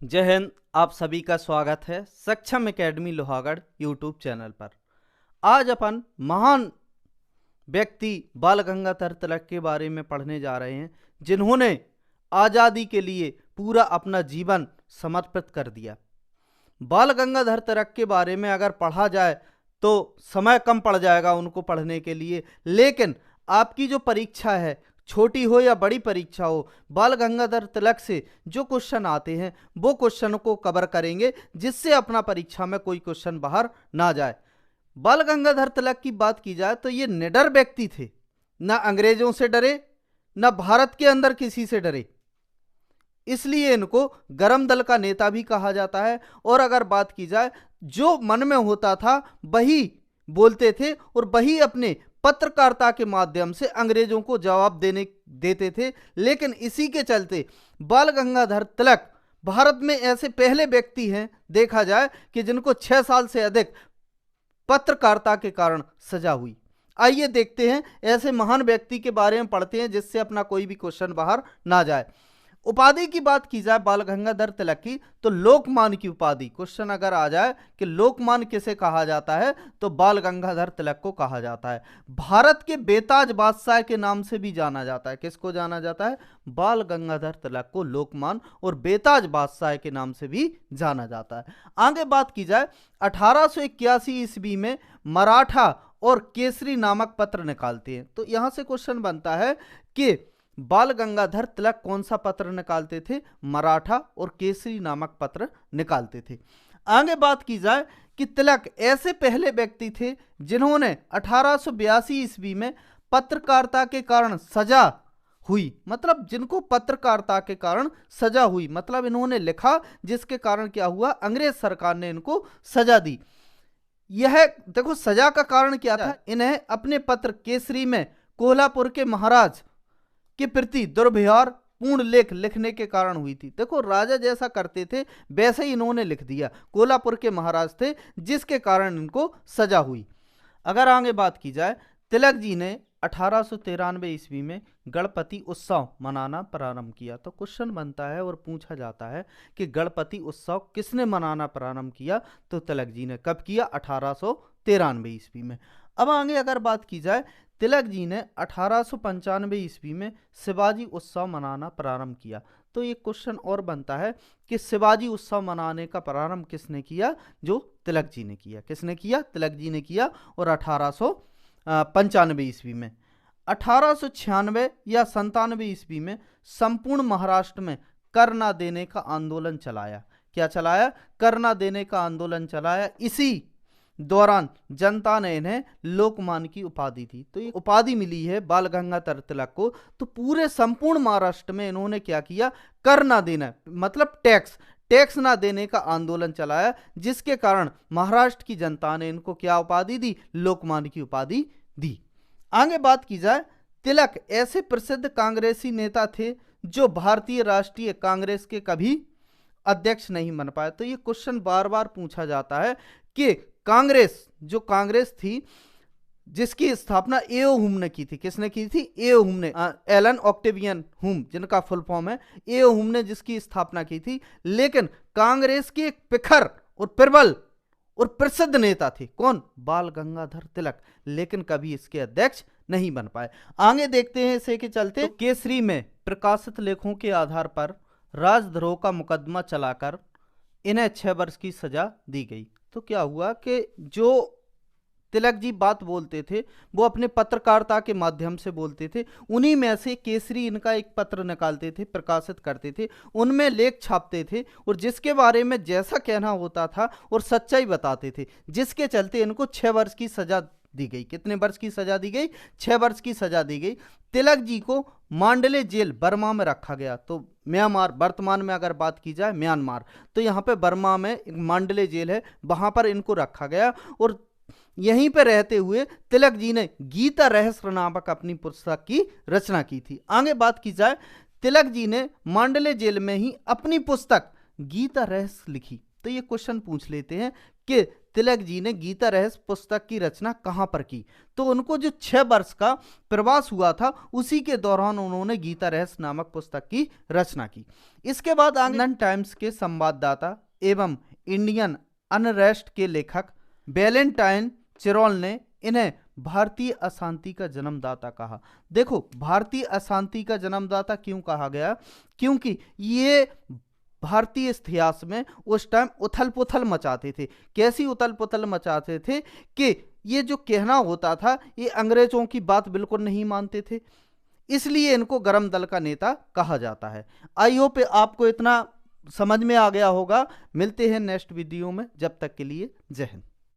जय हिंद। आप सभी का स्वागत है सक्षम एकेडमी लोहागढ़ यूट्यूब चैनल पर। आज अपन महान व्यक्ति बाल गंगाधर तिलक के बारे में पढ़ने जा रहे हैं, जिन्होंने आज़ादी के लिए पूरा अपना जीवन समर्पित कर दिया। बाल गंगाधर तिलक के बारे में अगर पढ़ा जाए तो समय कम पड़ जाएगा उनको पढ़ने के लिए, लेकिन आपकी जो परीक्षा है, छोटी हो या बड़ी परीक्षा हो, बाल गंगाधर तिलक से जो क्वेश्चन आते हैं वो क्वेश्चन को कवर करेंगे, जिससे अपना परीक्षा में कोई क्वेश्चन बाहर ना जाए। बाल गंगाधर तिलक की बात की जाए तो ये निडर व्यक्ति थे, ना अंग्रेजों से डरे, ना भारत के अंदर किसी से डरे, इसलिए इनको गरम दल का नेता भी कहा जाता है। और अगर बात की जाए, जो मन में होता था वही बोलते थे और वही अपने पत्रकारिता के माध्यम से अंग्रेजों को जवाब देते थे। लेकिन इसी के चलते बाल गंगाधर तिलक भारत में ऐसे पहले व्यक्ति हैं, देखा जाए, कि जिनको 6 साल से अधिक पत्रकारिता के कारण सजा हुई। आइए देखते हैं ऐसे महान व्यक्ति के बारे में, पढ़ते हैं जिससे अपना कोई भी क्वेश्चन बाहर ना जाए। उपाधि की बात की जाए बाल गंगाधर तिलक की, तो लोकमान्य की उपाधि, क्वेश्चन अगर आ जाए कि लोकमान्य किसे कहा जाता है, तो बाल गंगाधर तिलक को कहा जाता है। भारत के बेताज बादशाह के नाम से भी जाना जाता है। किसको जाना जाता है? बाल गंगाधर तिलक को लोकमान्य और बेताज बादशाह के नाम से भी जाना जाता है। आगे बात की जाए, 1881 ईस्वी में मराठा और केसरी नामक पत्र निकालते हैं। तो यहां से क्वेश्चन बनता है कि बाल गंगाधर तिलक कौन सा पत्र निकालते थे? मराठा और केसरी नामक पत्र निकालते थे। आगे बात की जाए कि तिलक ऐसे पहले व्यक्ति थे जिन्होंने 1882 ईस्वी में पत्रकारिता के कारण सजा हुई, मतलब जिनको पत्रकारिता के कारण सजा हुई, मतलब इन्होंने लिखा जिसके कारण क्या हुआ, अंग्रेज सरकार ने इनको सजा दी। यह देखो सजा का कारण क्या था, इन्हें अपने पत्र केसरी में कोल्हापुर के महाराज के प्रति दुर्व्यवहार पूर्ण लेख लिखने के कारण हुई थी। देखो राजा जैसा करते थे वैसे ही इन्होंने लिख दिया। कोल्हापुर के महाराज थे जिसके कारण इनको सजा हुई। अगर आगे बात की जाए, तिलक जी ने 1893 ईस्वी में गणपति उत्सव मनाना प्रारंभ किया। तो क्वेश्चन बनता है और पूछा जाता है कि गणपति उत्सव किसने मनाना प्रारंभ किया? तो तिलक जी ने। कब किया? 1893 ईस्वी में। अब आगे अगर बात की जाए, तिलक जी ने 1895 ईस्वी में शिवाजी उत्सव मनाना प्रारंभ किया। तो ये क्वेश्चन और बनता है कि शिवाजी उत्सव मनाने का प्रारंभ किसने किया? जो तिलक जी ने किया। किसने किया? तिलक जी ने किया। और 1895 ईस्वी में। 1896 या 97 ईस्वी में संपूर्ण महाराष्ट्र में कर ना देने का आंदोलन चलाया। क्या चलाया? कर ना देने का आंदोलन चलाया। इसी दौरान जनता ने इन्हें लोकमान्य की उपाधि दी। तो ये उपाधि मिली है बाल गंगाधर तिलक को। तो पूरे संपूर्ण महाराष्ट्र में इन्होंने क्या किया? कर ना देना, मतलब टैक्स ना देने का आंदोलन चलाया, जिसके कारण महाराष्ट्र की जनता ने इनको क्या उपाधि दी? लोकमान्य की उपाधि दी। आगे बात की जाए, तिलक ऐसे प्रसिद्ध कांग्रेसी नेता थे जो भारतीय राष्ट्रीय कांग्रेस के कभी अध्यक्ष नहीं बन पाए। तो ये क्वेश्चन बार बार पूछा जाता है कि कांग्रेस थी जिसकी स्थापना एओ हुम ने की थी। किसने की थी? एओ हुम ने, एलन ऑक्टेवियन हुम जिनका फुल फॉर्म है। एओ हुम ने जिसकी स्थापना की थी। लेकिन कांग्रेस के एक प्रखर और प्रबल और प्रसिद्ध नेता थे। कौन? बाल गंगाधर तिलक। लेकिन कभी इसके अध्यक्ष नहीं बन पाए। आगे देखते हैं इसे के चलते। तो केसरी में प्रकाशित लेखों के आधार पर राजद्रोह का मुकदमा चलाकर इन्हें 6 वर्ष की सजा दी गई। तो क्या हुआ कि जो तिलक जी बात बोलते थे वो अपने पत्रकारिता के माध्यम से बोलते थे। उन्हीं में से केसरी इनका एक पत्र निकालते थे, प्रकाशित करते थे, उनमें लेख छापते थे और जिसके बारे में जैसा कहना होता था और सच्चाई बताते थे, जिसके चलते इनको 6 वर्ष की सजा दी गई। कितने वर्ष की सजा दी गई? 6 वर्ष की सजा दी गई। तिलक जी को मांडले जेल बर्मा में रखा गया। तो म्यांमार, वर्तमान में अगर बात की जाए म्यांमार, तो यहाँ पे बर्मा में एक मांडले जेल है, वहां पर इनको रखा गया। और यहीं पर रहते हुए तिलक जी ने गीता रहस्य नामक अपनी पुस्तक की रचना की थी। आगे बात की जाए, तिलक जी ने मांडले जेल में ही अपनी पुस्तक गीता रहस्य लिखी। तो ये क्वेश्चन पूछ लेते हैं कि तिलक जी ने गीता रहस्य पुस्तक की रचना कहाँ पर की? तो उनको जो 6 वर्ष का प्रवास हुआ था उसी के दौरान उन्होंने गीता रहस्य नामक पुस्तक की रचना की। इसके बाद इंडियन टाइम्स के संवाददाता एवं इंडियन अनरेस्ट के लेखक वैलेंटाइन चिरोल ने इन्हें भारतीय अशांति का जन्मदाता कहा। देखो, भारतीय अशांति का जन्मदाता क्यों कहा गया? क्योंकि ये भारतीय इतिहास में उस टाइम उथल पुथल मचाते थे। कैसी उथल पुथल मचाते थे कि ये जो कहना होता था, ये अंग्रेजों की बात बिल्कुल नहीं मानते थे, इसलिए इनको गरम दल का नेता कहा जाता है। आई होप आपको इतना समझ में आ गया होगा। मिलते हैं नेक्स्ट वीडियो में, जब तक के लिए जय हिंद।